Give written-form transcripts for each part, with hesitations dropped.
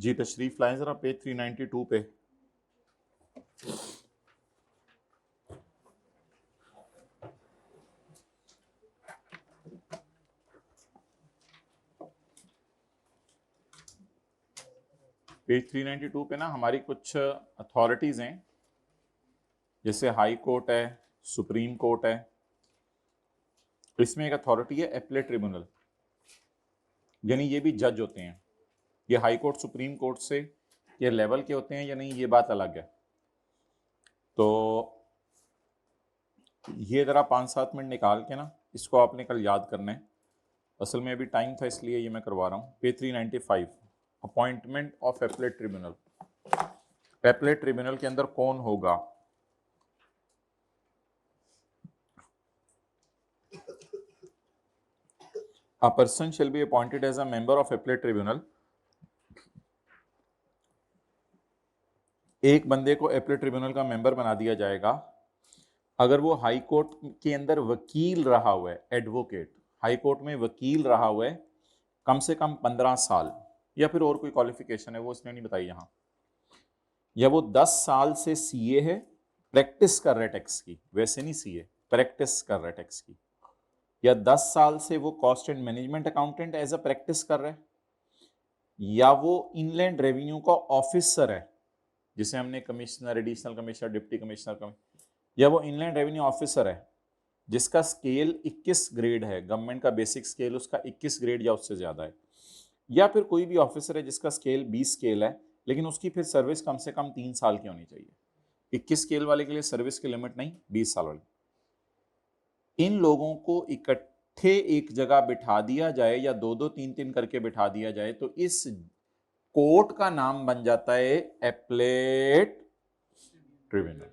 जी तशरीफ लाएं जरा पेज 392 पे। पेज 392 पे ना हमारी कुछ अथॉरिटीज हैं, जैसे हाई कोर्ट है, सुप्रीम कोर्ट है। इसमें एक अथॉरिटी है एपलेट ट्रिब्यूनल, यानी ये भी जज होते हैं। ये हाई कोर्ट सुप्रीम कोर्ट से ये लेवल के होते हैं या नहीं, ये बात अलग है। तो ये जरा 5-7 मिनट निकाल के ना इसको आपने कल याद करना है। असल में अभी टाइम था इसलिए ये मैं करवा रहा हूँ। Page 395, appointment of appellate tribunal. Appellate tribunal के अंदर कौन होगा? A person shall be appointed as a member of appellate tribunal। एक बंदे को एपलेट ट्रिब्यूनल का मेंबर बना दिया जाएगा अगर वो हाई कोर्ट के अंदर वकील रहा हुआ है, एडवोकेट, हाई कोर्ट में वकील रहा हुआ है कम से कम 15 साल, या फिर और कोई क्वालिफिकेशन है वो इसने नहीं बताई यहाँ, या वो 10 साल से सीए है, प्रैक्टिस कर रहा है टैक्स की, वैसे नहीं सीए, प्रैक्टिस कर रहा है टैक्स की, या 10 साल से वो cost and management accountant as a practice कर रहा है, या वो इनलैंड रेवेन्यू का ऑफिसर है, जिसे हमने commissioner, additional commissioner, deputy commissioner, या वो इनलैंड रेवेन्यू ऑफिसर है जिसका स्केल 21 ग्रेड है, गवर्नमेंट का बेसिक स्केल उसका 21 ग्रेड या उससे ज्यादा है, या फिर कोई भी ऑफिसर है जिसका स्केल 20 स्केल है लेकिन उसकी फिर सर्विस कम से कम 3 साल की होनी चाहिए। 21 स्केल वाले के लिए सर्विस की लिमिट नहीं, 20 साल वाले। इन लोगों को इकट्ठे एक जगह बिठा दिया जाए या 2-2 3-3 करके बिठा दिया जाए तो इस कोर्ट का नाम बन जाता है एपलेट ट्रिब्यूनल।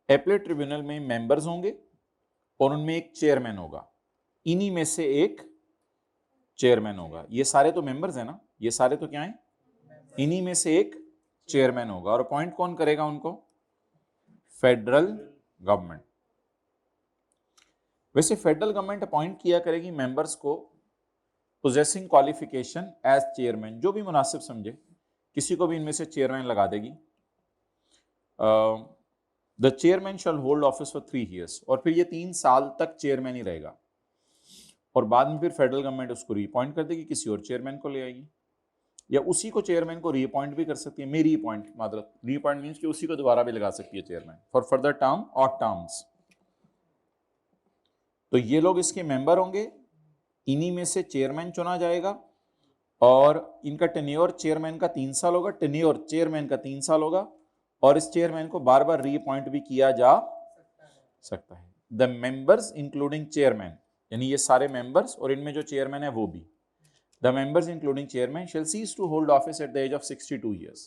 एपलेट ट्रिब्यूनल में मेंबर्स होंगे और उनमें एक चेयरमैन होगा, इन्हीं में से एक चेयरमैन होगा। ये सारे तो मेंबर्स हैं ना, ये सारे तो क्या हैं, इन्हीं में से एक चेयरमैन होगा। और अपॉइंट कौन करेगा उनको? Federal government. वैसे फेडरल गवर्नमेंट अपॉइंट किया करेगी मेंबर्स को पोजेसिंग क्वालिफिकेशन एज चेयरमैन, जो भी मुनासिब समझे, किसी को भी इनमें से चेयरमैन लगा देगी। The chairman shall hold office for 3 years, और फिर ये 3 साल तक चेयरमैन ही रहेगा, और बाद में फिर फेडरल गवर्नमेंट उसको रीअपॉइंट कर देगी, किसी और चेयरमैन को ले आएगी, या उसी को चेयरमैन को रीअपॉइंट भी कर सकती है। मे रीअपॉइंट, मादरत, रीअपॉइंट मींस कि उसी को दोबारा भी लगा सकती है चेयरमैन फॉर फर्दर टर्म और टर्म्स। तो ये लोग इसके मेंबर होंगे, इन्हीं में से चेयरमैन चुना जाएगा, और इनका टेन्योर चेयरमैन का 3 साल होगा, टेन्योर चेयरमैन का 3 साल होगा, और इस चेयरमैन को बार बार रीअपॉइंट भी किया जा सकता है। द मेंबर्स इंक्लूडिंग चेयरमैन, यानी ये सारे मेंबर्स और इनमें जो चेयरमैन है वो भी, the members including chairman shall cease to hold office at the age of 62 years।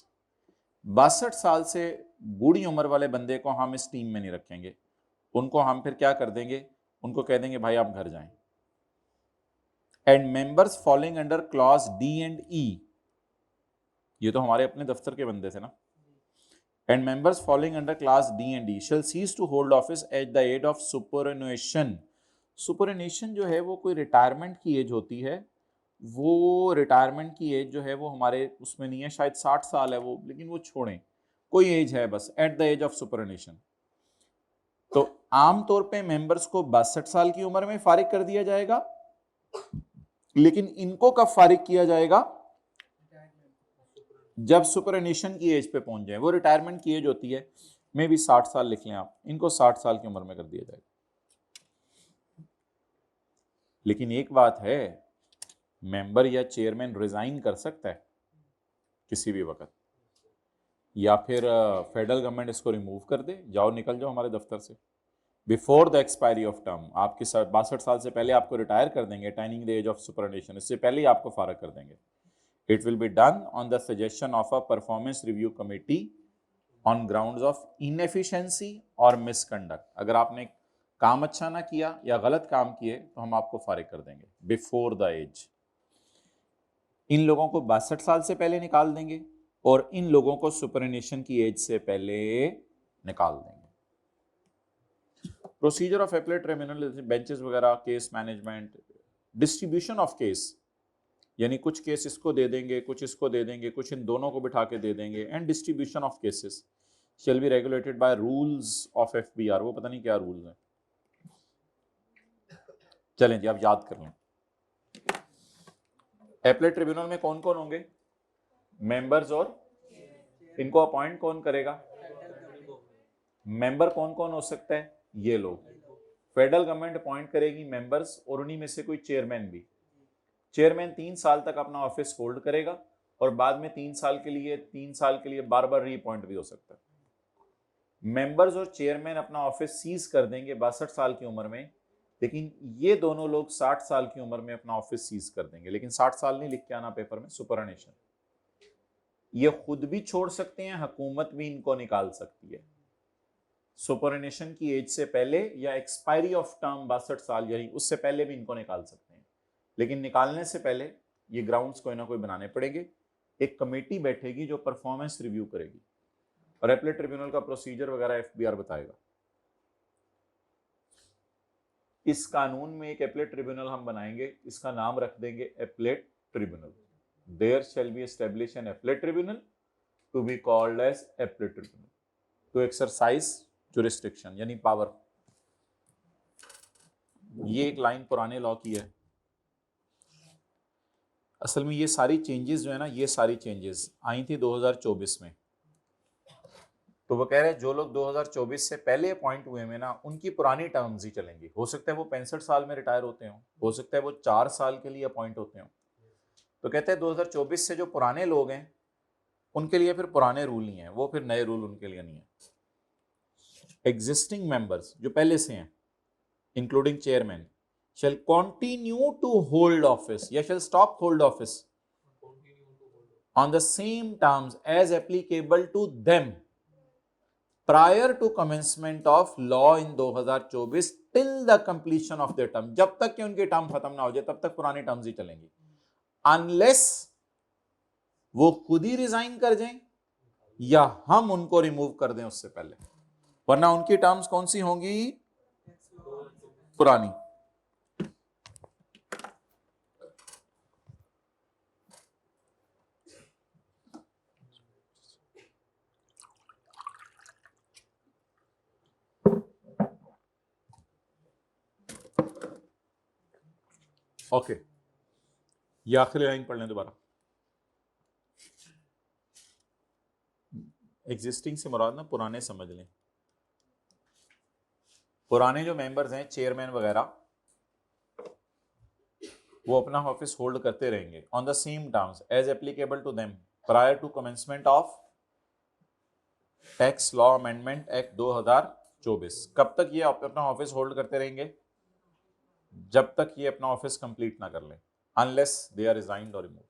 62 साल से बूढ़ी उम्र वाले बंदे को हम इस टीम में नहीं रखेंगे, उनको हम फिर क्या कर देंगे, उनको कह देंगे भाई आप घर जाएं। And members following under clause D and E, ये तो हमारे अपने दफ्तर के बंदे थे ना। And members following under class D and D shall cease to hold office at the age of superannuation. Superannuation जो है वो कोई रिटायरमेंट की एज होती है, वो रिटायरमेंट की एज जो है वो हमारे उसमें नहीं है, शायद 60 साल है वो, लेकिन वो छोड़ें, कोई एज है बस, at the age of superannuation. तो आमतौर पे मेंबर्स को 62 साल की उम्र में फारिग कर दिया जाएगा, लेकिन इनको कब फारिग किया जाएगा? जब सुपरएनुएशन की एज पे पहुंच जाए। वो रिटायरमेंट की एज होती है, मे भी 60 साल लिख लें आप, इनको 60 साल की उम्र में कर दिया जाएगा। लेकिन एक बात है, मेंबर या चेयरमैन रिजाइन कर सकता है किसी भी वक्त, या फिर फेडरल गवर्नमेंट इसको रिमूव कर दे, जाओ निकल जाओ हमारे दफ्तर से, before the expiry of term. आपके 62 साल से पहले आपको रिटायर कर देंगे, attaining the age of superannuation, इससे पहले ही आपको फारग कर देंगे। It will be done on the suggestion of a performance review committee on grounds of inefficiency और misconduct। अगर आपने काम अच्छा ना किया या गलत काम किए तो हम आपको फारिग कर देंगे बिफोर द एज। इन लोगों को 62 साल से पहले निकाल देंगे और इन लोगों को सुपरएनुएशन की एज से पहले निकाल देंगे। Procedure of appellate tribunal, benches वगैरह, case management, distribution of case, यानी कुछ केस इसको दे देंगे, कुछ इसको दे देंगे, कुछ इन दोनों को बिठा के दे देंगे। And distribution of cases shall be regulated by rules of FBR. वो पता नहीं क्या रूल्स हैं, चलें जी आप याद कर लें। एपलेट ट्रिब्यूनल में कौन कौन होंगे? मेंबर्स, और इनको अपॉइंट कौन करेगा? मेंबर कौन कौन हो सकता है? ये लोग। फेडरल गवर्नमेंट अपॉइंट करेगी मेंबर्स, और उन्हीं में से कोई चेयरमैन भी। चेयरमैन 3 साल तक अपना ऑफिस होल्ड करेगा और बाद में 3 साल के लिए बार बार रीअपॉइंट भी हो सकता है। मेंबर्स और चेयरमैन अपना ऑफिस सीज कर देंगे 62 साल की उम्र में, लेकिन ये दोनों लोग 60 साल की उम्र में अपना ऑफिस सीज कर देंगे। लेकिन 60 साल नहीं लिख के आना पेपर में, सुपरनेशन। ये खुद भी छोड़ सकते हैं, हुकूमत भी इनको निकाल सकती है सुपरनेशन की एज से पहले, या एक्सपायरी ऑफ टर्म 62 साल यानी उससे पहले भी इनको निकाल सकते हैं। लेकिन निकालने से पहले ये ग्राउंड्स कोई ना कोई बनाने पड़ेंगे। एक कमेटी बैठेगी जो परफॉर्मेंस रिव्यू करेगी, और एपलेट ट्रिब्यूनल का प्रोसीजर वगैरह एफबीआर बताएगा। इस कानून में एक एपलेट ट्रिब्यूनल हम बनाएंगे, इसका नाम रख देंगे appellate tribunal. There shall be establish an appellate tribunal to be called as appellate tribunal to exercise jurisdiction यानी पावर। ये एक लाइन पुराने लॉ की है। असल में ये सारी चेंजेस जो है ना, ये सारी चेंजेस आई थी 2024 में। तो वो कह रहे हैं जो लोग 2024 से पहले अपॉइंट हुए हैं ना, उनकी पुरानी टर्म्स ही चलेंगी। हो सकता है वो 65 साल में रिटायर होते हो सकता है वो 4 साल के लिए अपॉइंट होते हो। तो कहते हैं 2024 से जो पुराने लोग हैं उनके लिए फिर पुराने रूल नहीं है, वो फिर नए रूल उनके लिए नहीं है। एग्जिस्टिंग मेंबर्स जो पहले से हैं including chairman shall continue to hold office या shall stop hold office on the same terms as applicable to them prior to commencement of law in 2024 till the completion of their term। जब तक कि उनकी term खत्म ना हो जाए तब तक पुरानी टर्म्स ही चलेंगी, अनलेस वो खुद ही रिजाइन कर जाएं या हम उनको रिमूव कर दें उससे पहले, वरना उनकी टर्म्स कौन सी होंगी? पुरानी। ओके, ये आखिरी लाइन पढ़ लें दोबारा। एग्जिस्टिंग से मुराद ना पुराने समझ लें। पुराने जो मेंबर्स हैं चेयरमैन वगैरह, वो अपना ऑफिस होल्ड करते रहेंगे on the same terms as applicable to them prior to commencement of tax law amendment act 2024। कब तक ये अपना ऑफिस होल्ड करते रहेंगे? जब तक ये अपना ऑफिस कंप्लीट ना कर लें, अनलेस दे आर रिजाइन्ड और रिमूव्ड।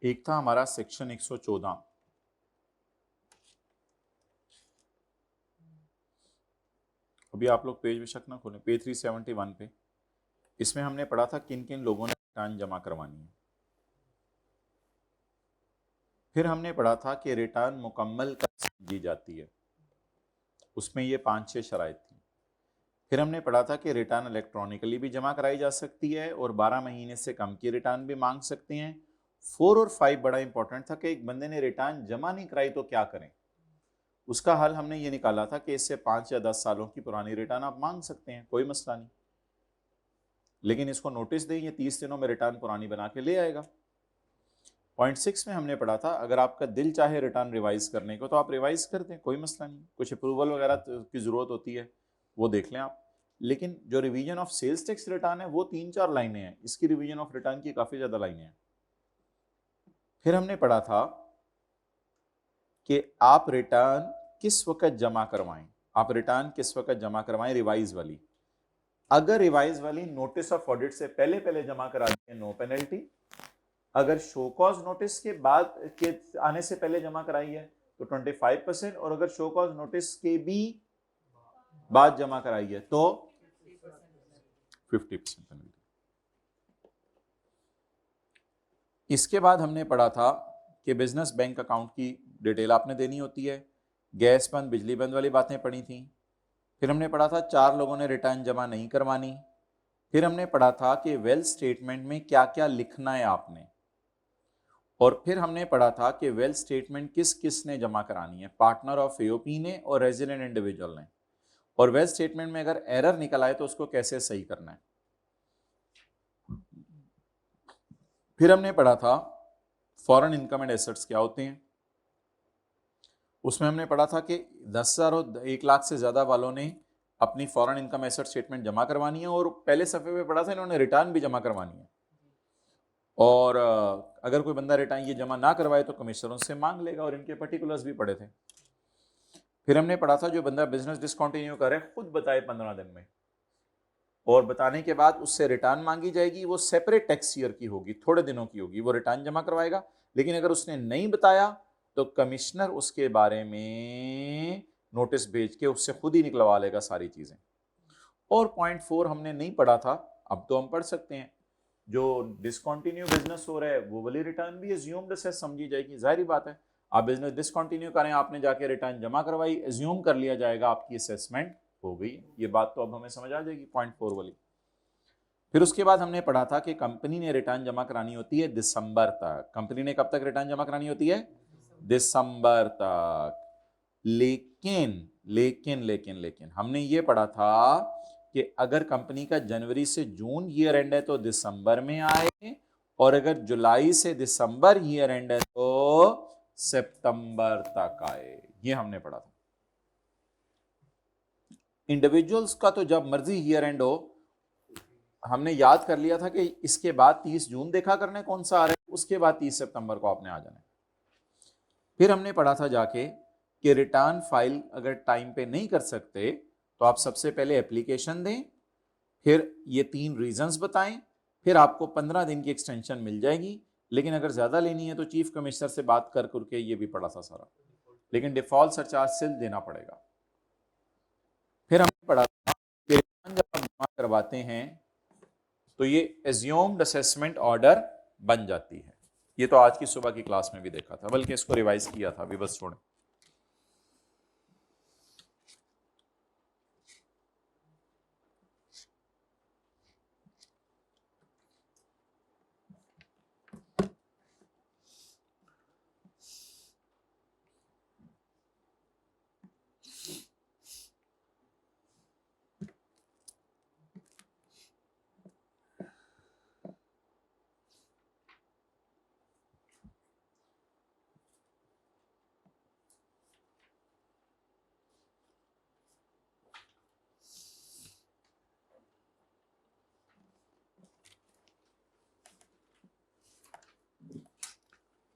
एक था हमारा सेक्शन 114, अभी आप लोग पेज बेशक ना खोलें, पेज 371 पे। इसमें हमने पढ़ा था किन किन लोगों ने रिटर्न जमा करवानी है। फिर हमने पढ़ा था कि रिटर्न मुकम्मल कब दी जाती है, उसमें ये 5-6 शराइत थी। फिर हमने पढ़ा था कि रिटर्न इलेक्ट्रॉनिकली भी जमा कराई जा सकती है और 12 महीने से कम की रिटर्न भी मांग सकते हैं। 4 और 5 बड़ा इंपॉर्टेंट था कि एक बंदे ने रिटर्न जमा नहीं कराई तो क्या करें। उसका हल हमने ये निकाला था कि इससे 5 या 10 सालों की पुरानी रिटर्न आप मांग सकते हैं, कोई मसला नहीं, लेकिन इसको नोटिस दें, ये 30 दिनों में रिटर्न पुरानी बना के ले आएगा। पॉइंट 6 में हमने पढ़ा था अगर आपका दिल चाहे रिटर्न रिवाइज करने को तो आप रिवाइज कर दें, कोई मसला नहीं। कुछ अप्रूवल वगैरह की जरूरत होती है वो देख लें आप, लेकिन जो revision of sales tax return है वो 3-4 लाइनें हैं, इसकी रिवीजन ऑफ रिटर्न की काफी ज्यादा लाइनें हैं। फिर हमने पढ़ा था कि आप रिटर्न किस वक्त जमा करवाएं, आप रिटर्न किस वक्त जमा करवाएं, रिवाइज वाली। अगर रिवाइज वाली नोटिस ऑफ ऑडिट से पहले पहले जमा करा दें नो पेनल्टी, अगर शो कॉज नोटिस के बाद के आने से पहले जमा कराई है तो 25%, और अगर शो कॉज नोटिस के भी बाद जमा कराई है तो 50% पेनल्टी। इसके बाद हमने पढ़ा था कि बिजनेस बैंक अकाउंट की डिटेल आपने देनी होती है, गैस बंद बिजली बंद वाली बातें पढ़ी थी। फिर हमने पढ़ा था 4 लोगों ने रिटर्न जमा नहीं करवानी। फिर हमने पढ़ा था कि वेल्थ स्टेटमेंट में क्या क्या लिखना है आपने। और फिर हमने पढ़ा था कि वेल्थ स्टेटमेंट किस किस ने जमा करानी है, पार्टनर ऑफ एओपी ने और रेजिडेंट इंडिविजुअल ने। और वेल्थ स्टेटमेंट में अगर एरर निकल आए तो उसको कैसे सही करना है। फिर हमने पढ़ा था फॉरेन इनकम एंड एसेट्स क्या होते हैं। उसमें हमने पढ़ा था कि 10,000 और 1 लाख से ज्यादा वालों ने अपनी फॉरेन इनकम एसेट स्टेटमेंट जमा करवानी है, और पहले सफे में पढ़ा था इन्होंने रिटर्न भी जमा करवानी है। और अगर कोई बंदा रिटर्न ये जमा ना करवाए तो कमिश्नरों से मांग लेगा, और इनके पर्टिकुलर्स भी पढ़े थे। फिर हमने पढ़ा था जो बंदा बिजनेस डिसकंटिन्यू करे खुद बताए 15 दिन में, और बताने के बाद उससे रिटर्न मांगी जाएगी, वो सेपरेट टैक्स ईयर की होगी, थोड़े दिनों की होगी, वो रिटर्न जमा करवाएगा। लेकिन अगर उसने नहीं बताया तो कमिश्नर उसके बारे में नोटिस भेज के उससे खुद ही निकलवा लेगा सारी चीजें। और पॉइंट 4 हमने नहीं पढ़ा था, अब तो हम पढ़ सकते हैं। जो डिसकंटिन्यू बिजनेस हो रहा है वो वाली रिटर्न भी एज्यूम्ड असेस समझी जाएगी। जाहिर बात है, आप बिजनेस डिसकंटिन्यू करें, आपने जाके रिटर्न जमा करवाई, एज्यूम कर लिया जाएगा आपकी असेसमेंट हो गई। ये बात तो अब हमें समझ आ जाएगी पॉइंट 4 वाली। फिर उसके बाद हमने पढ़ा था कि कंपनी ने रिटर्न जमा करानी होती है दिसंबर तक। कंपनी ने कब तक रिटर्न जमा करानी होती है? दिसंबर तक। लेकिन लेकिन लेकिन लेकिन हमने ये पढ़ा था कि अगर कंपनी का जनवरी से जून ईयर एंड है तो दिसंबर में आए, और अगर जुलाई से दिसंबर ईयर एंड है तो सितंबर तक आए। ये हमने पढ़ा था। इंडिविजुअल्स का तो जब मर्जी ईयर एंड हो, हमने याद कर लिया था कि इसके बाद 30 जून देखा करने कौन सा आ रहा है, उसके बाद 30 सितंबर को आपने आ जाना है। फिर हमने पढ़ा था जाके कि रिटर्न फाइल अगर टाइम पे नहीं कर सकते तो आप सबसे पहले एप्लीकेशन दें, फिर ये 3 रीजंस बताएं, फिर आपको 15 दिन की एक्सटेंशन मिल जाएगी। लेकिन अगर ज्यादा लेनी है तो चीफ कमिश्नर से बात कर करके, ये भी पढ़ा था सारा, लेकिन डिफॉल्ट सरचार्ज से देना पड़ेगा। फिर हमने पढ़ा था कि रिटर्न जब आप जमा करवाते हैं तो ये एज्यूम्ड असेसमेंट ऑर्डर बन जाती है। ये तो आज की सुबह की क्लास में भी देखा था, बल्कि इसको रिवाइज किया था अभी, बस छोड़ें।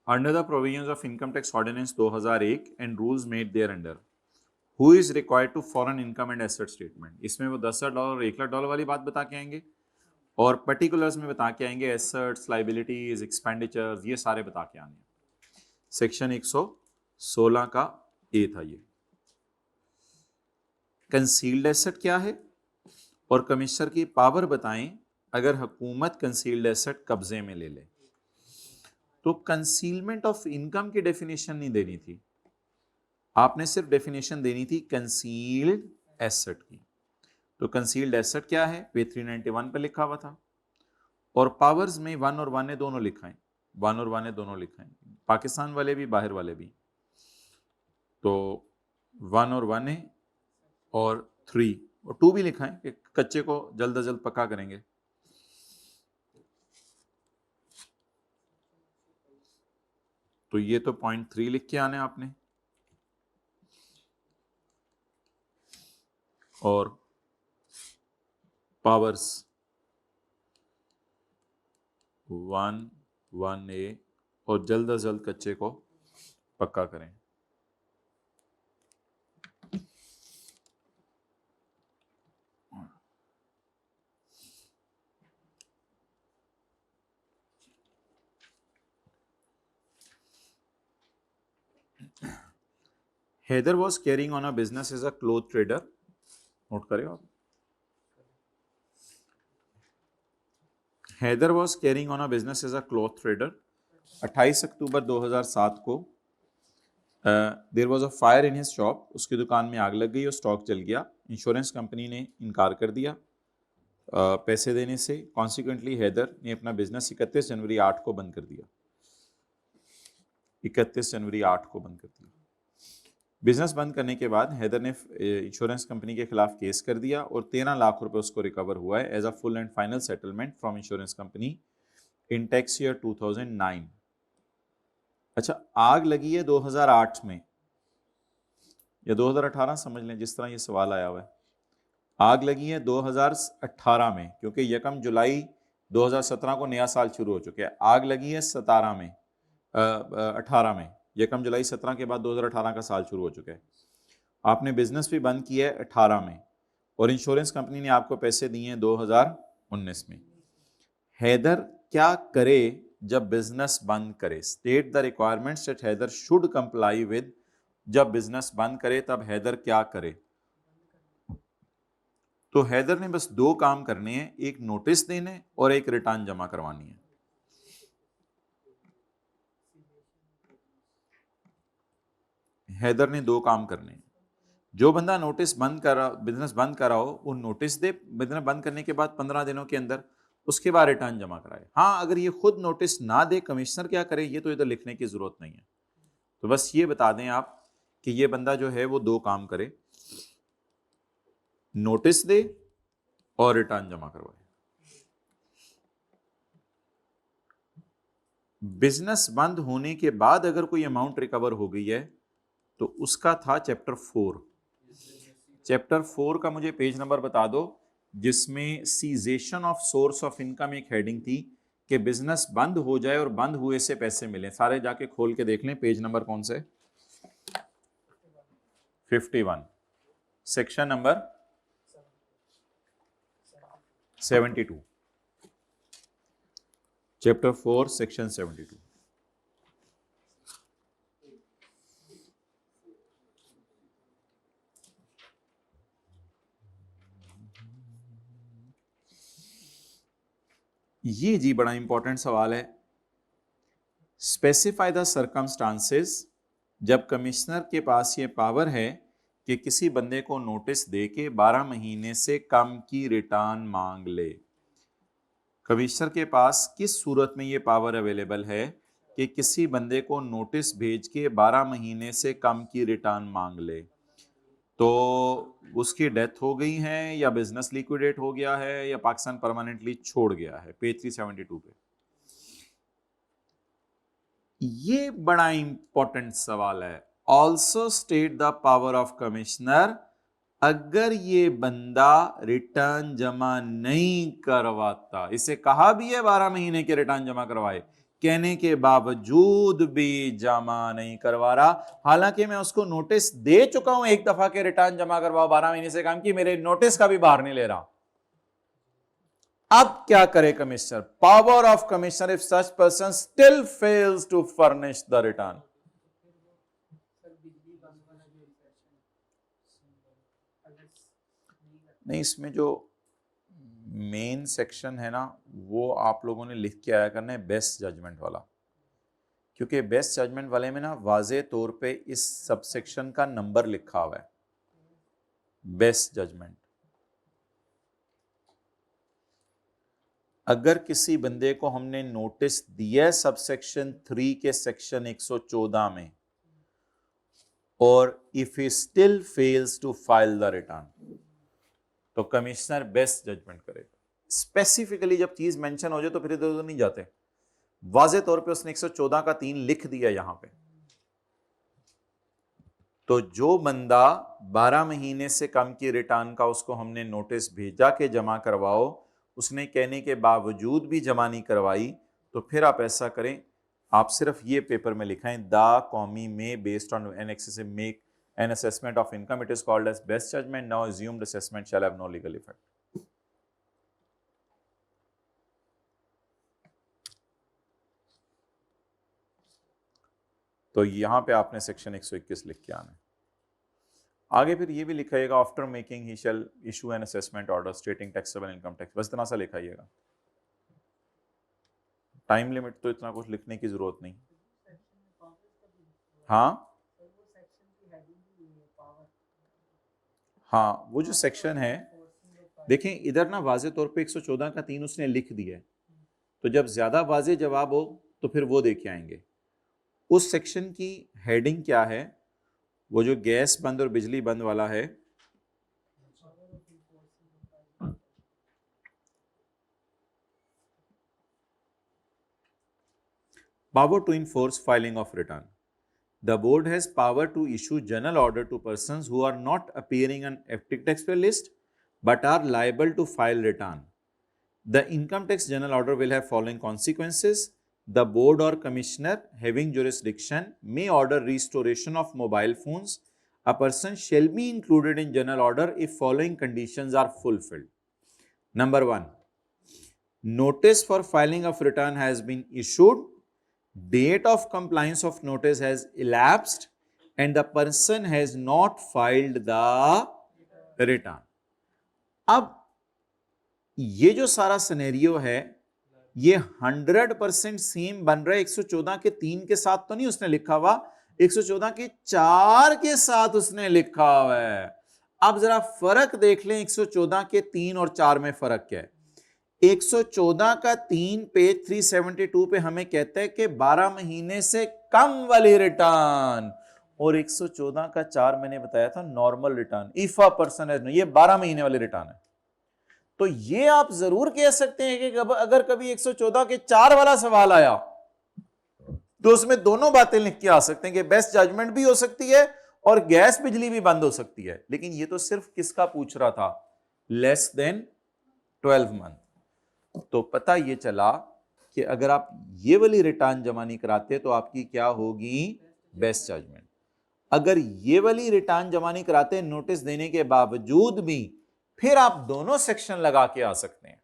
Under the provisions of Income Tax Ordinance 2001 and rules made thereunder, who is required to foreign income and asset statement, इसमें वो $10,000 और $1,00,000 वाली बात बता के आएंगे, और पर्टिकुलर्स में बता के आएंगे एसेट्स, लाइबिलिटीज, एक्सपेंडिचर्स, ये सारे बता के आएंगे। सेक्शन 116 का ए था ये। कंसील्ड एसेट क्या है और कमिश्नर की पावर बताएं अगर हुकूमत कंसील्ड एसेट कब्जे में ले ले। तो कंसीलमेंट ऑफ इनकम की डेफिनेशन नहीं देनी थी, आपने सिर्फ डेफिनेशन देनी थी कंसील्ड एसेट की। तो कंसील्ड एसेट क्या है वे 391 पे लिखा हुआ था, और पावर्स में 1 और 1 ए दोनों लिखा है, 1 और 1 ए दोनों लिखा है, पाकिस्तान वाले भी बाहर वाले भी। तो 1 और 1 ए और 3 और 2 भी लिखा है कि कच्चे को जल्द अज जल्द पक्का करेंगे। तो ये तो पॉइंट 3 लिख के आने आपने, और पावर्स 1 1 ए और जल्द अज जल्द कच्चे को पक्का करें। Haider was carrying on a business as a cloth trader, note करें आप। Haider was carrying on a business as a cloth trader. 28 October 2007 को there was a fire in his shop, उसकी दुकान में आग लग गई और स्टॉक जल गया। इंश्योरेंस कंपनी ने इनकार कर दिया पैसे देने से। कॉन्सिक्वेंटली हैदर ने अपना बिजनेस 31 जनवरी 8 को बंद कर दिया। 31 जनवरी 8 को बंद कर दिया। बिजनेस बंद करने के बाद हैदर ने इंश्योरेंस कंपनी के खिलाफ केस कर दिया और 13 लाख रुपए उसको रिकवर हुआ है as a full and final settlement from insurance company in tax year 2009। अच्छा, आग लगी है 2008 में या 2018, समझ लें जिस तरह ये सवाल आया हुआ है। आग लगी है 2018 में, क्योंकि 1 जुलाई 2017 को नया साल शुरू हो चुका है। आग लगी है 17 में 18 में, 1 जुलाई 17 के बाद 2018 का साल शुरू हो चुका है। आपने बिजनेस भी बंद किया है 18 में और इंश्योरेंस कंपनी ने आपको पैसे दिए हैं 2019 में। हैदर क्या करे जब बिजनेस बंद करे? State the requirements that Haider should comply with. जब बिजनेस बंद करे तब हैदर क्या करे? तो हैदर ने बस 2 काम करने हैं, एक नोटिस देने और एक रिटर्न जमा करवानी है। हैदर ने 2 काम करने हैं। जो बंदा नोटिस बंद कर रहा, बिजनेस बंद कर रहा हो, वो नोटिस दे बिजनेस बंद करने के बाद 15 दिनों के अंदर, उसके बाद रिटर्न जमा कराए। हाँ, अगर ये खुद नोटिस ना दे, कमिश्नर क्या करे ये तो इधर लिखने की जरूरत नहीं है। तो बस ये बता दें आप कि ये बंदा जो है वो 2 काम करे, नोटिस दे और रिटर्न जमा करवाए। बिजनेस बंद होने के बाद अगर कोई अमाउंट रिकवर हो गई है तो उसका था चैप्टर 4। चैप्टर 4 का मुझे पेज नंबर बता दो, जिसमें cessation of source of income एक हेडिंग थी कि बिजनेस बंद हो जाए और बंद हुए से पैसे मिले। सारे जाके खोल के देख लें, पेज नंबर कौन से? 51, सेक्शन नंबर 72, चैप्टर 4 सेक्शन 72। ये जी बड़ा इंपॉर्टेंट सवाल है। स्पेसिफाई द सर्कमस्टांसेस, जब कमिश्नर के पास ये पावर है कि किसी बंदे को नोटिस दे के 12 महीने से कम की रिटर्न मांग ले। कमिश्नर के पास किस सूरत में ये पावर अवेलेबल है कि किसी बंदे को नोटिस भेज के 12 महीने से कम की रिटर्न मांग ले? तो उसकी डेथ हो गई है या बिजनेस लिक्विडेट हो गया है या पाकिस्तान परमानेंटली छोड़ गया है, पेज 372 पे। ये बड़ा इंपॉर्टेंट सवाल है। Also state the power of commissioner, अगर ये बंदा रिटर्न जमा नहीं करवाता, इसे कहा भी है 12 महीने के रिटर्न जमा करवाए, कहने के बावजूद भी जमा नहीं करवा रहा, हालांकि मैं उसको नोटिस दे चुका हूं 1 दफा के रिटर्न जमा करवाओ 12 महीने से कम की, मेरे नोटिस का भी बाहर नहीं ले रहा। अब क्या करे commissioner? Power of commissioner, if such person still fails to furnish the return. नहीं, इसमें जो मेन सेक्शन है ना, वो आप लोगों ने लिख के आया करना है बेस्ट जजमेंट वाला, क्योंकि बेस्ट जजमेंट वाले में ना वाजे तौर पे इस सबसेक्शन का नंबर लिखा हुआ है, बेस्ट जजमेंट। अगर किसी बंदे को हमने नोटिस दिया सबसेक्शन 3 के सेक्शन 114 में और if he still fails to file the return, तो कमिश्नर बेस्ट जजमेंट करेगा। स्पेसिफिकली जब चीज मेंशन हो जाए तो फिर इधर उधर नहीं जाते, वाजे तौर पे उसने 114 का 3 लिख दिया यहां पे। तो जो बंदा 12 महीने से कम की रिटर्न का उसको हमने नोटिस भेजा के जमा करवाओ, उसने कहने के बावजूद भी जमा नहीं करवाई, तो फिर आप ऐसा करें, आप सिर्फ ये पेपर में लिखाएं, द कॉमी may based on an excessive make an assessment of income, it is called as best judgement, now assumed assessment shall have no legal effect. तो यहां पे आपने सेक्शन 121 लिख के आना है। आगे फिर ये भी लिखाइएगा, after making he shall issue an assessment order stating taxable income tax, बस इतना सा लिखाइएगा। टाइम लिमिट तो इतना कुछ लिखने की जरूरत नहीं। हाँ हाँ, वो जो सेक्शन है देखें इधर ना वाजे तौर पे 114 का 3 उसने लिख दिया है, तो जब ज्यादा वाजे जवाब हो तो फिर वो देखे आएंगे। उस सेक्शन की हेडिंग क्या है, वो जो गैस बंद और बिजली बंद वाला है, power to enforce filing of return. The board has power to issue general order to persons who are not appearing on FT taxpayer list but are liable to file return. The income tax general order will have following consequences. The board or commissioner having jurisdiction may order restoration of mobile phones. A person shall be included in general order if following conditions are fulfilled. Number 1, notice for filing of return has been issued, date of compliance of notice has elapsed and the person has not filed the return. अब ये जो सारा scenario है ये 100% same बन रहा है 114 के 3 के साथ तो नहीं उसने लिखा हुआ, 114 के 4 के साथ उसने लिखा हुआ है। अब जरा फर्क देख लें 114 के 3 और 4 में फर्क क्या है। 114 का 3 पेज 372 पे हमें कहता है कि 12 महीने से कम वाली रिटर्न, और 114 का 4 मैंने बताया था normal return, if a person has, ये 12 महीने वाली रिटर्न है। तो ये आप जरूर कह सकते हैं कि अगर कभी 114 के 4 वाला सवाल आया तो उसमें दोनों बातें लिख के आ सकते हैं कि बेस्ट जजमेंट भी हो सकती है और गैस बिजली भी बंद हो सकती है। लेकिन ये तो सिर्फ किसका पूछ रहा था, लेस देन 12 मंथ। तो पता ये चला कि अगर आप ये वाली रिटर्न जमा नहीं कराते तो आपकी क्या होगी, बेस्ट जजमेंट। अगर ये वाली रिटर्न जमा नहीं कराते नोटिस देने के बावजूद भी, फिर आप दोनों सेक्शन लगा के आ सकते हैं,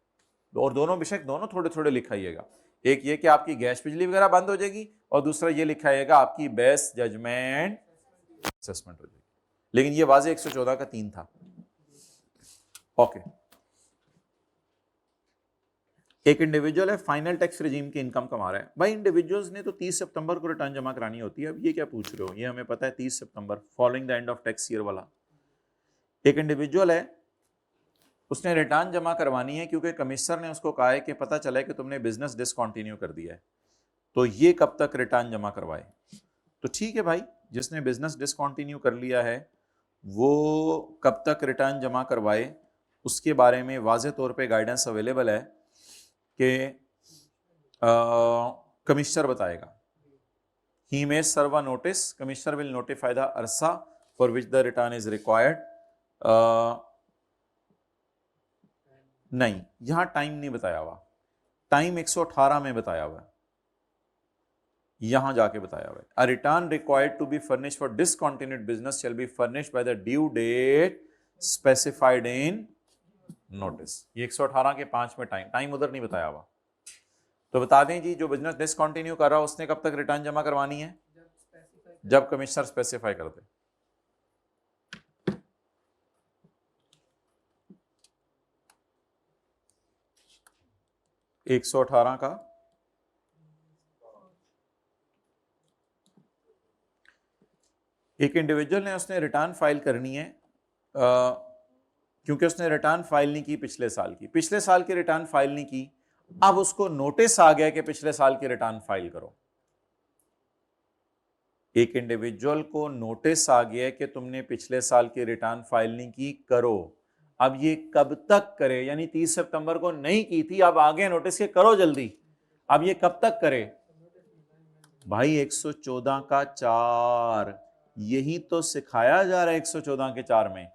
और दोनों बेशक दोनों थोड़े थोड़े लिखाइएगा। एक ये कि आपकी गैस बिजली वगैरह बंद हो जाएगी, और दूसरा ये लिखाइएगा आपकी बेस्ट जजमेंट असेसमेंट हो जाएगी। लेकिन ये वाजे 114 का 3 था। ओके, एक इंडिविजुअल है फाइनल टैक्स रेजिम की इनकम कमा रहा है। भाई इंडिविजुअल्स ने तो 30 सितंबर को रिटर्न जमा करानी होती है, अब ये क्या पूछ रहे हो, ये हमें पता है 30 सितंबर following the end of tax year वाला। एक इंडिविजुअल है, उसने रिटर्न जमा करवानी है क्योंकि कमिश्नर ने उसको कहा है कि पता चला है कि तुमने बिजनेस डिसकंटिन्यू कर दिया है, तो ये कब तक रिटर्न जमा करवाए। तो ठीक है भाई, जिसने बिजनेस डिसकंटिन्यू कर लिया है वो कब तक रिटर्न जमा करवाए, उसके बारे में वाज़ेह तौर पे गाइडेंस अवेलेबल है कि कमिश्नर बताएगा। He may serve a notice, commissioner will notify the अरसा for which the return is required. नहीं, यहां टाइम नहीं बताया हुआ, टाइम 118 में बताया हुआ है, यहां जाके बताया हुआ है। A return required to be furnished for discontinued business shall be furnished by the due date specified in notice. ये 118 के 5 में टाइम उधर नहीं बताया हुआ। तो बता दें जी, जो बिजनेस डिसकंटिन्यू कर रहा है उसने कब तक रिटर्न जमा करवानी है, जब कमिश्नर स्पेसिफाई कर दे। एक 118 का एक इंडिविजुअल ने उसने रिटर्न फाइल करनी है, क्योंकि उसने रिटर्न फाइल नहीं की पिछले साल की रिटर्न फाइल नहीं की, अब उसको नोटिस आ गया कि पिछले साल की रिटर्न फाइल करो। एक इंडिविजुअल को नोटिस आ गया कि तुमने पिछले साल की रिटर्न फाइल नहीं की, करो। अब ये कब तक करे, यानी 30 सितंबर को नहीं की थी, अब आगे नोटिस के करो जल्दी। अब ये कब तक करे भाई, 114 का 4, यही तो सिखाया जा रहा है 114 के 4 में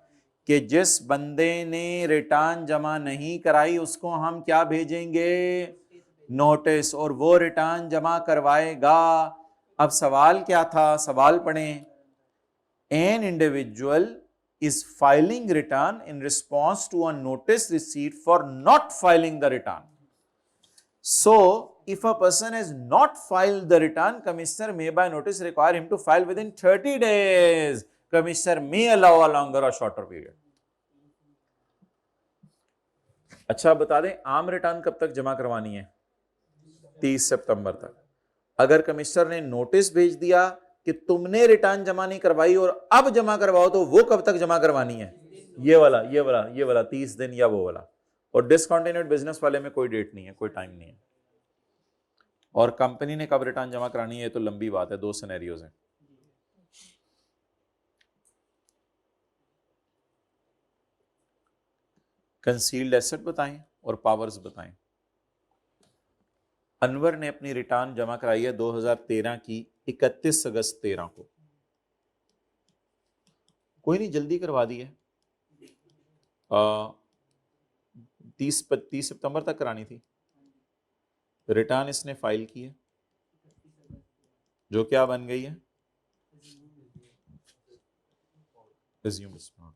कि जिस बंदे ने रिटर्न जमा नहीं कराई उसको हम क्या भेजेंगे, नोटिस, और वो रिटर्न जमा करवाएगा। अब सवाल क्या था, सवाल पढ़ें। An individual is filing return in response to a notice received for not filing the return. So, if a person has not filed the return, commissioner may by notice require him to file within 30 days. Commissioner may allow a longer और shorter period. अच्छा बता दें, आम return कब तक जमा करवानी है? 30 सितंबर तक। अगर कमिश्नर ने नोटिस भेज दिया कि तुमने रिटर्न जमा नहीं करवाई और अब जमा करवाओ, तो वो कब तक जमा करवानी है? ये वाला 30 दिन या वो वाला। और डिसकंटिन्यूड बिजनेस वाले में कोई डेट नहीं है, कोई टाइम नहीं है। और कंपनी ने कब रिटर्न जमा करानी है तो लंबी बात है, 2 सिनेरियोज हैं। कंसील्ड एसेट बताएं और पावर्स बताएं। अनवर ने अपनी रिटर्न जमा कराई है 2013 की 31 अगस्त 13 को। कोई नहीं, जल्दी करवा दी है। 30 सितंबर तक करानी थी। रिटर्न इसने फाइल की है, जो क्या बन गई है? Assumed discount।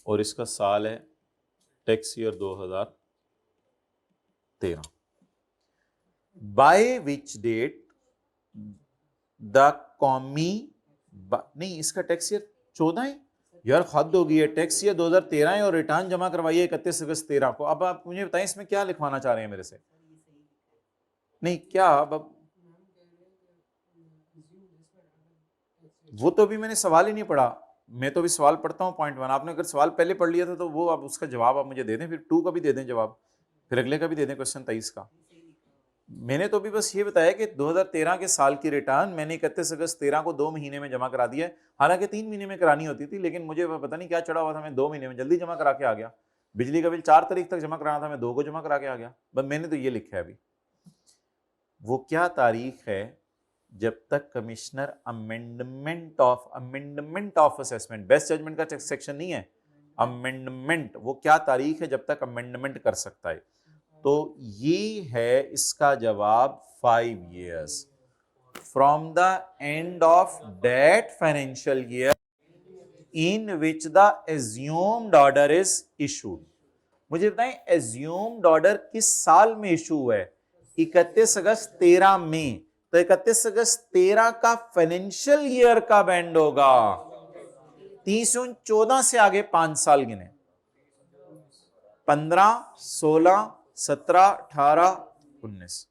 और इसका साल है tax year 2013। By which date the कॉमी, नहीं इसका टैक्स ईयर 14 है यार, हद हो गई है। टैक्स ईयर 2013 है और रिटर्न जमा करवाई है 31 अगस्त 13 को। अब आप मुझे बताएं इसमें क्या लिखवाना चाह रहे हैं मेरे से? नहीं क्या, अब वो तो अभी मैंने सवाल ही नहीं पढ़ा। मैं तो अभी सवाल पढ़ता हूँ पॉइंट 1। आपने अगर सवाल पहले पढ़ लिया था तो वो अब उसका जवाब आप मुझे दे दें, फिर 2 का भी दे दें जवाब, फिर अगले का भी दे दें, क्वेश्चन 23 का। मैंने तो अभी बस ये बताया कि 2013 के साल की रिटर्न मैंने 31 अगस्त 13 को 2 महीने में जमा करा दिया है। हालांकि 3 महीने में करानी होती थी, लेकिन मुझे पता नहीं क्या चढ़ा हुआ था, मैं 2 महीने में जल्दी जमा करा के आ गया। बिजली का बिल 4 तारीख तक जमा कराना था, मैं 2 को जमा करा के आ गया। बस मैंने तो ये लिखा है अभी। वो क्या तारीख है जब तक commissioner amendment of assessment, best judgement का सेक्शन नहीं है, अमेंडमेंट, वो क्या तारीख है जब तक अमेंडमेंट कर सकता है? तो ये है इसका जवाब, 5 years from the end of that financial year in which the assumed order is issued. मुझे बताएं एज्यूम्ड ऑर्डर किस साल में इशू हुआ है? 31 अगस्त 13 में। तो 31 अगस्त 13 का फाइनेंशियल ईयर का बैंड होगा 30/14 से आगे 5 साल गिने, 15, 16, 17, 18, 19।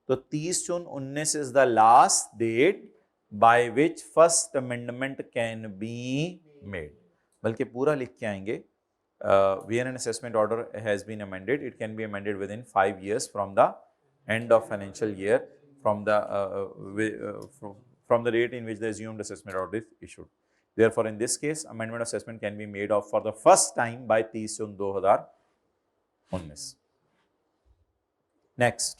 तो 30/19 is the last date by which first amendment can be made. बल्कि पूरा लिख के आएंगे, where an assessment order has been amended, it can be amended within 5 years from the end of financial year, from the date in which the assumed assessment order is issued. Therefore, in this case, amendment assessment can be made of for the first time by 30/2019. Next,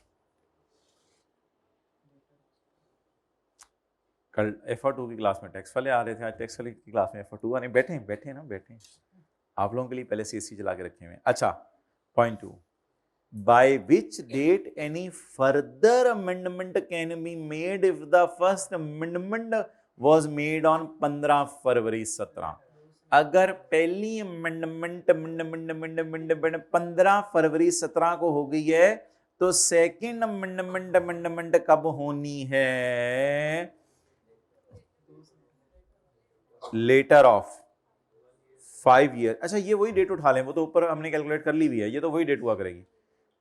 कल FR2 की class में tax वाले आ रहे थे, आज tax वाले की class में FR2 आने बैठे आप लोगों के लिए पहले CSC चला के रखे हुए। अच्छा, point 2, by which date any further amendment can be made if the first amendment was made on 15 February 17। अगर पहली अमेंडमेंट 15 फरवरी 17 को हो गई है, तो सेकेंड अमेंडमेंट कब होनी है? Later of 5 years। अच्छा, ये वही डेट उठा लें, वो तो ऊपर हमने कैलकुलेट कर ली हुई है, ये तो वही डेट हुआ करेगी।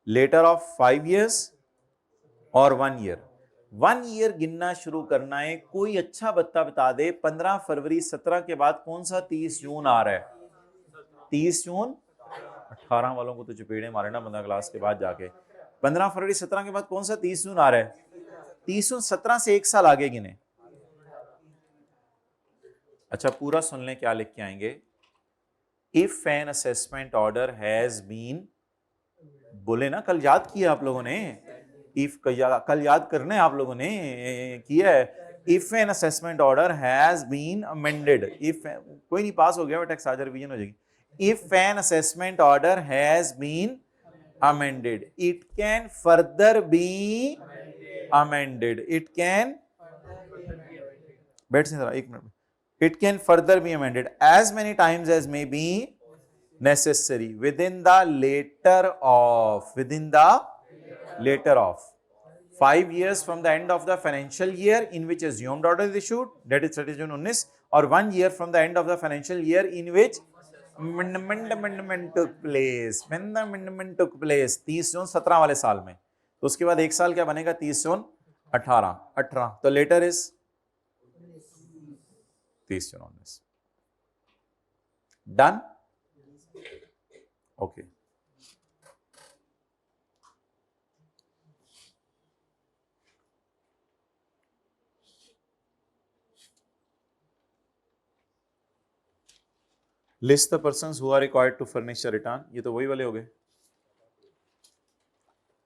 लेटर ऑफ 5 years और 1 year। 1 year गिनना शुरू करना है। कोई अच्छा बता दे 15 फरवरी 17 के बाद कौन सा 30 जून आ रहा है? 30 जून 18 वालों को तो चपेड़े मारे ना बंदा क्लास के बाद जाके। 15 फरवरी 17 के बाद कौन सा 30 जून आ रहा है? 30 जून 17 से 1 साल आगे गिने। अच्छा, पूरा सुन लें क्या लिख के आएंगे। If an assessment order has been, बोले ना कल याद किया आप लोगों ने, इफ कल याद करने आप लोगों ने किया है। If an assessment order has been amended, if कोई नहीं पास हो गया टैक्स आज रिवीजन हो जाएगी। If an assessment order has been amended, it can further be amended, it can, बैठ से जरा 1 minute, it can further be amended as many times as may be necessary within the later of 5 years from the end of the financial year in which assumed order is issued, that is 30 June 19, और 1 year from the end of the financial year in which amendment took place. Amendment took place 30 जून 17 वाले साल में, तो उसके बाद एक साल क्या बनेगा 30 जून 18, तो later is 30 June 19. Done. Okay. List the persons who are required to furnish the return. ये तो वही वाले हो गए.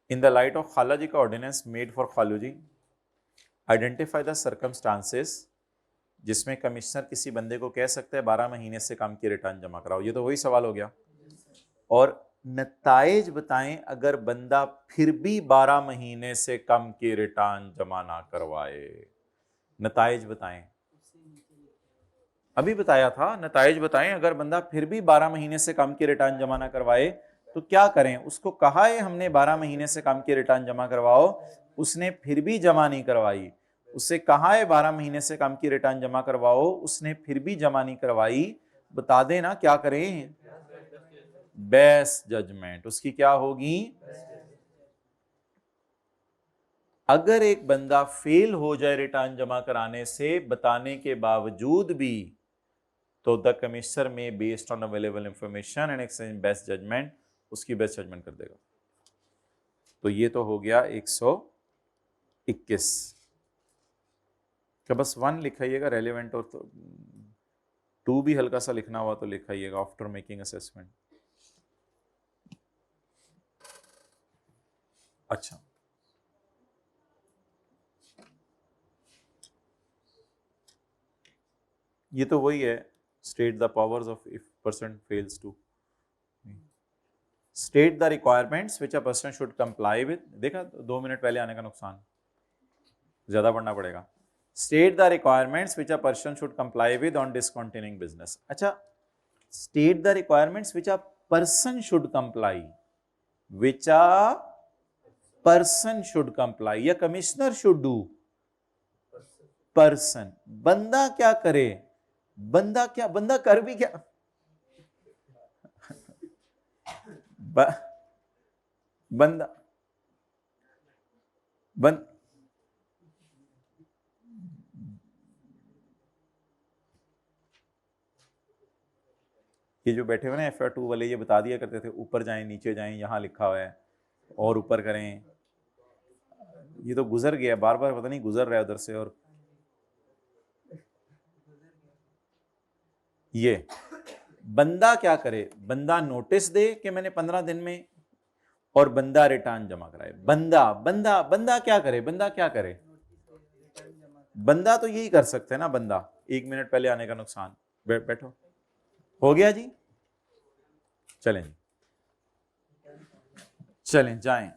इन द लाइट ऑफ खाला जी का ऑर्डिनेंस मेड फॉर खालू जी, आइडेंटिफाई द सर्कमस्टांसेस जिसमें कमिश्नर किसी बंदे को कह सकता है 12 महीने से कम की रिटर्न जमा कराओ. ये तो वही सवाल हो गया. और नताइज बताएं अगर बंदा फिर भी 12 महीने से कम की रिटर्न जमा ना करवाए. नताइज बताएं. अभी बताया था. नताइज बताएं अगर बंदा फिर भी 12 महीने से कम की रिटर्न जमा ना करवाए तो क्या करें. उसको कहा है हमने 12 महीने से कम की रिटर्न जमा करवाओ, उसने फिर भी जमा नहीं करवाई. उससे कहा है 12 महीने से कम की रिटर्न जमा करवाओ, उसने फिर भी जमा नहीं करवाई. बता देना क्या करें. Best judgement. उसकी क्या होगी. अगर एक बंदा फेल हो जाए रिटर्न जमा कराने से बताने के बावजूद भी, तो the commissioner may based on available information and exchange best judgement, उसकी बेस्ट जजमेंट कर देगा. तो ये तो हो गया 121 का. बस 1 लिखाइएगा रेलेवेंट, और 2 भी हल्का सा लिखना हुआ तो लिखाइएगा आफ्टर मेकिंग असेसमेंट. अच्छा, ये तो वही है. State the powers of if person fails to state the requirements which a person should comply with. देखा 2 मिनट पहले आने का नुकसान, ज्यादा पढ़ना पड़ेगा. State the requirements which a person should comply with on discontinuing business. अच्छा, state the requirements which a person should comply, which a person should comply या कमिश्नर शुड डू. पर्सन. बंदा क्या करे. बंदा कर भी क्या. बंदा ये जो बैठे हुए ना FR2 वाले, ये बता दिया करते थे ऊपर जाएं नीचे जाएं, यहां लिखा हुआ है और ऊपर करें. ये तो गुजर गया, बार बार पता नहीं गुजर रहा है उधर से. और ये बंदा क्या करे. बंदा नोटिस दे कि मैंने 15 दिन में, और बंदा रिटर्न जमा कराए. बंदा क्या करे. बंदा क्या करे. बंदा तो यही कर सकते हैं ना. बंदा 1 मिनट पहले आने का नुकसान. बैठो. हो गया जी. चलें जाएं.